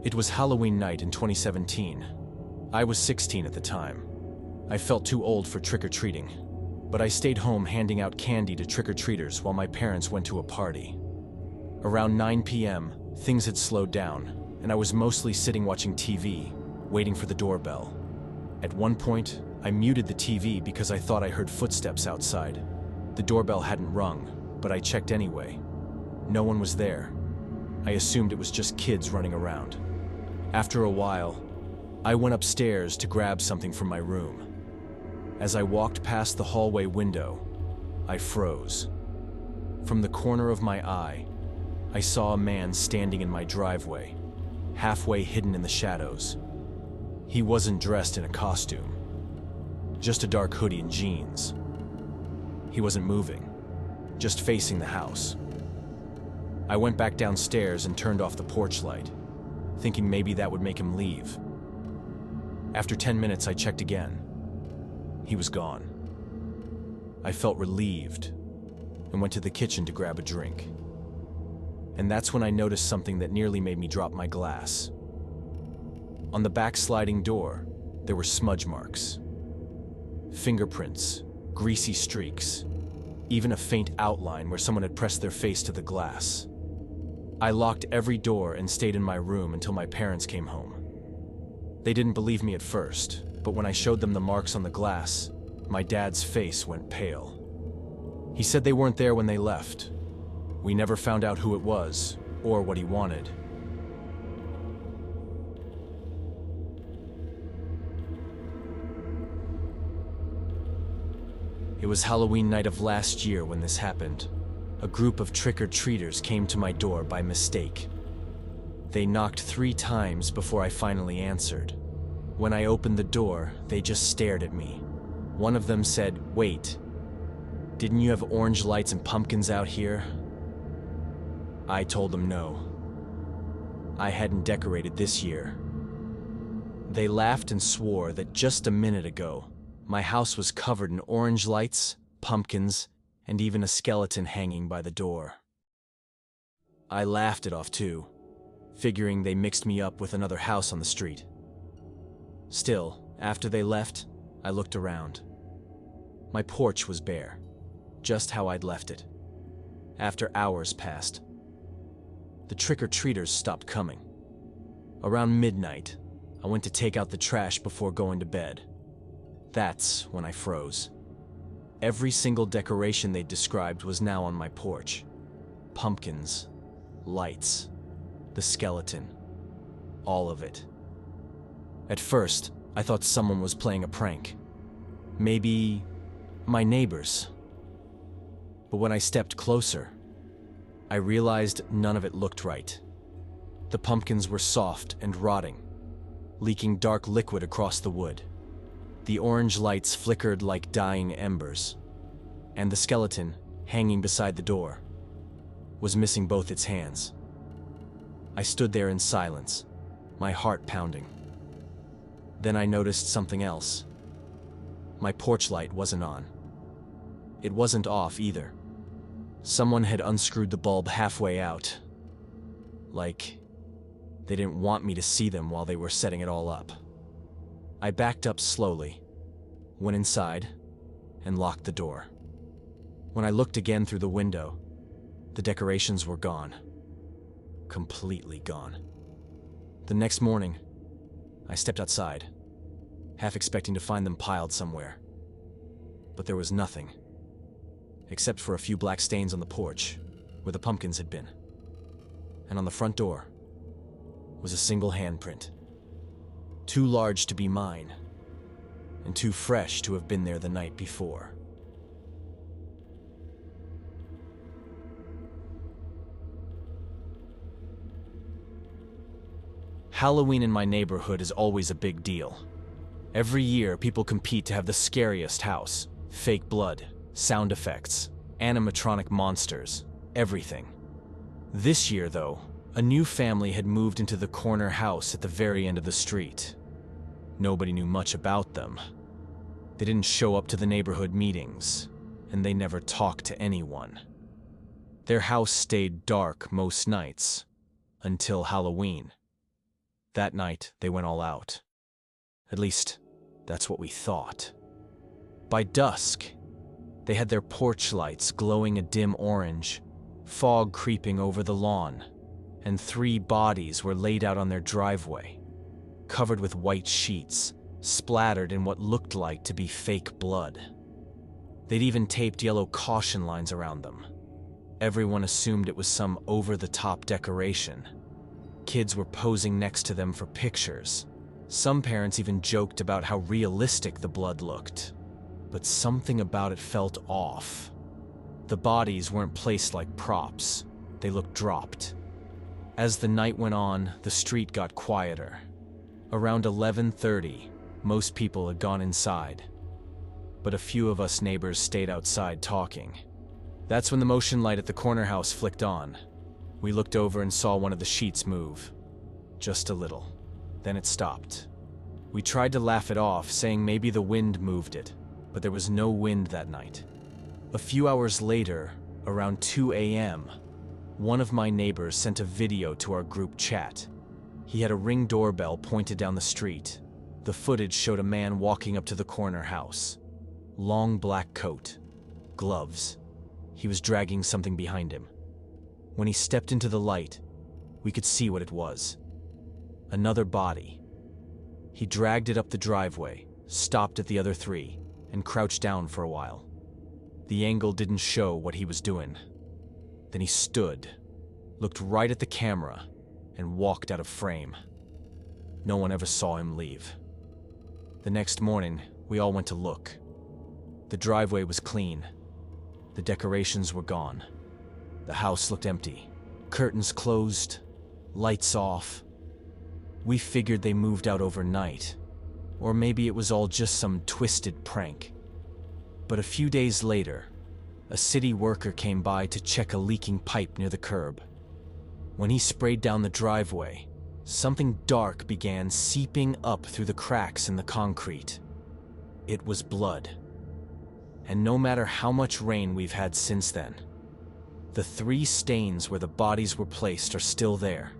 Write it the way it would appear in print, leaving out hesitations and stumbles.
It was Halloween night in 2017. I was 16 at the time. I felt too old for trick-or-treating, but I stayed home handing out candy to trick-or-treaters while my parents went to a party. Around 9 p.m., things had slowed down, and I was mostly sitting watching TV, waiting for the doorbell. At one point, I muted the TV because I thought I heard footsteps outside. The doorbell hadn't rung, but I checked anyway. No one was there. I assumed it was just kids running around. After a while, I went upstairs to grab something from my room. As I walked past the hallway window, I froze. From the corner of my eye, I saw a man standing in my driveway, halfway hidden in the shadows. He wasn't dressed in a costume, just a dark hoodie and jeans. He wasn't moving, just facing the house. I went back downstairs and turned off the porch light, thinking maybe that would make him leave. After 10 minutes, I checked again. He was gone. I felt relieved and went to the kitchen to grab a drink. And that's when I noticed something that nearly made me drop my glass. On the back sliding door, there were smudge marks, fingerprints, greasy streaks, even a faint outline where someone had pressed their face to the glass. I locked every door and stayed in my room until my parents came home. They didn't believe me at first, but when I showed them the marks on the glass, my dad's face went pale. He said they weren't there when they left. We never found out who it was or what he wanted. It was Halloween night of last year when this happened. A group of trick-or-treaters came to my door by mistake. They knocked 3 times before I finally answered. When I opened the door, they just stared at me. One of them said, "Wait, didn't you have orange lights and pumpkins out here?" I told them no. I hadn't decorated this year. They laughed and swore that just a minute ago, my house was covered in orange lights, pumpkins, and even a skeleton hanging by the door. I laughed it off too, figuring they mixed me up with another house on the street. Still, after they left, I looked around. My porch was bare, just how I'd left it. After hours passed, the trick-or-treaters stopped coming. Around midnight, I went to take out the trash before going to bed. That's when I froze. Every single decoration they'd described was now on my porch. Pumpkins, lights, the skeleton, all of it. At first, I thought someone was playing a prank. Maybe my neighbors. But when I stepped closer, I realized none of it looked right. The pumpkins were soft and rotting, leaking dark liquid across the wood. The orange lights flickered like dying embers, and the skeleton, hanging beside the door, was missing both its hands. I stood there in silence, my heart pounding. Then I noticed something else. My porch light wasn't on. It wasn't off either. Someone had unscrewed the bulb halfway out, like they didn't want me to see them while they were setting it all up. I backed up slowly, went inside, and locked the door. When I looked again through the window, the decorations were gone. Completely gone. The next morning, I stepped outside, half expecting to find them piled somewhere. But there was nothing, except for a few black stains on the porch, where the pumpkins had been. And on the front door was a single handprint. Too large to be mine, and too fresh to have been there the night before. Halloween in my neighborhood is always a big deal. Every year, people compete to have the scariest house. Fake blood, sound effects, animatronic monsters, everything. This year, though, a new family had moved into the corner house at the very end of the street. Nobody knew much about them. They didn't show up to the neighborhood meetings, and they never talked to anyone. Their house stayed dark most nights, until Halloween. That night, they went all out. At least, that's what we thought. By dusk, they had their porch lights glowing a dim orange, fog creeping over the lawn, and 3 bodies were laid out on their driveway, covered with white sheets, splattered in what looked like to be fake blood. They'd even taped yellow caution lines around them. Everyone assumed it was some over-the-top decoration. Kids were posing next to them for pictures. Some parents even joked about how realistic the blood looked. But something about it felt off. The bodies weren't placed like props. They looked dropped. As the night went on, the street got quieter. Around 11:30, most people had gone inside. But a few of us neighbors stayed outside talking. That's when the motion light at the corner house flicked on. We looked over and saw one of the sheets move. Just a little. Then it stopped. We tried to laugh it off, saying maybe the wind moved it, but there was no wind that night. A few hours later, around 2 a.m., one of my neighbors sent a video to our group chat. He had a Ring doorbell pointed down the street. The footage showed a man walking up to the corner house. Long black coat, gloves. He was dragging something behind him. When he stepped into the light, we could see what it was. Another body. He dragged it up the driveway, stopped at the other 3, and crouched down for a while. The angle didn't show what he was doing. Then he stood, looked right at the camera, and walked out of frame. No one ever saw him leave. The next morning, we all went to look. The driveway was clean. The decorations were gone. The house looked empty. Curtains closed, lights off. We figured they moved out overnight, or maybe it was all just some twisted prank. But a few days later, a city worker came by to check a leaking pipe near the curb. When he sprayed down the driveway, something dark began seeping up through the cracks in the concrete. It was blood. And no matter how much rain we've had since then, the 3 stains where the bodies were placed are still there.